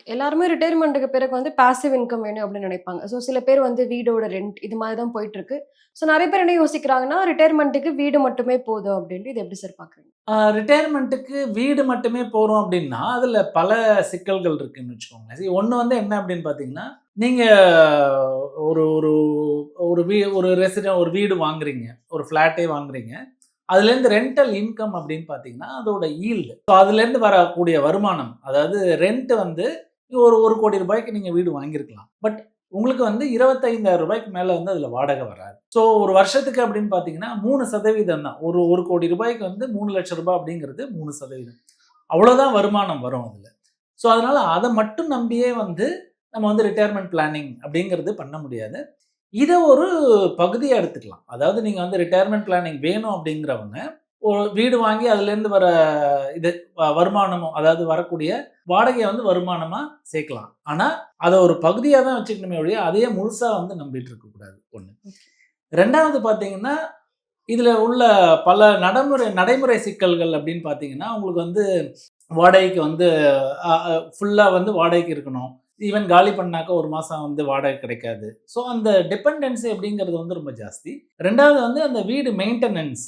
எல்லாருமே ரிட்டயர்மெண்ட்டுக்கு பிறகு வந்து பாசிவ் இன்கம் வேணும் அப்படின்னு நினைப்பாங்க. ஸோ சில பேர் வந்து வீடோட ரெண்ட் இது மாதிரி தான் போயிட்டு இருக்கு. ஸோ நெறைய பேர் என்ன யோசிக்கிறாங்கன்னா, ரிட்டயர்மெண்ட்டுக்கு வீடு மட்டுமே போதும் அப்படின்ட்டு. இது எப்படி சார் பார்க்குறீங்க? ரிட்டயர்மெண்ட்டுக்கு வீடு மட்டுமே போறோம் அப்படின்னா, அதுல பல சிக்கல்கள் இருக்குன்னு வச்சுக்கோங்களேன். ஒண்ணு வந்து என்ன அப்படின்னு பார்த்தீங்கன்னா, நீங்க ஒரு ஒரு ஒரு ஒரு ஒரு வீடு வாங்குறீங்க. ஒரு ஃப்ளாட்டே வாங்குறீங்க. அதுலேருந்து ரென்டல் இன்கம் அப்படின்னு பார்த்தீங்கன்னா, அதோட ஈல்டு. ஸோ அதுலேருந்து வரக்கூடிய வருமானம். அதாவது ரென்ட் வந்து ஒரு ₹1,00,00,000 நீங்க வீடு வாங்கியிருக்கலாம். பட் உங்களுக்கு வந்து ₹25,000 மேல வந்து அதுல வாடகை வராது. ஸோ ஒரு வருஷத்துக்கு அப்படின்னு பார்த்தீங்கன்னா 3% தான். ஒரு ₹1,00,00,000 வந்து ₹3,00,000 அப்படிங்கிறது 3%. அவ்வளோதான் வருமானம் வரும் அதுல. ஸோ அதனால அத மட்டும் நம்பியே வந்து நம்ம வந்து ரிட்டயர்மென்ட் பிளானிங் அப்படிங்கிறது பண்ண முடியாது. இத ஒரு பகுதியா எடுத்துக்கலாம். அதாவது நீங்க வந்து ரிட்டயர்மென்ட் பிளானிங் வேணும் அப்படிங்கிறவங்க, ஒரு வீடு வாங்கி அதுலேருந்து வர இது வருமானமும், அதாவது வரக்கூடிய வாடகைய வந்து வருமானமா சேர்க்கலாம். ஆனா, அத ஒரு பகுதியா தான் வச்சுக்கணுமே ஒழிய, அதையே முழுசா வந்து நம்பிட்டு இருக்கக்கூடாது. 1. 2வது பார்த்தீங்கன்னா, இதுல உள்ள பல நடைமுறை சிக்கல்கள் அப்படின்னு பார்த்தீங்கன்னா, உங்களுக்கு வந்து வாடகைக்கு வந்து ஃபுல்லா வந்து வாடகைக்கு இருக்கணும். ஈவன் காலி பண்ணாக்க 1 மாசம் வந்து வாடகை கிடைக்காது. ஸோ அந்த டிபெண்டன்சி அப்படிங்கிறது வந்து ரொம்ப ஜாஸ்தி. 2வது வந்து அந்த வீடு மெயின்டனன்ஸ்.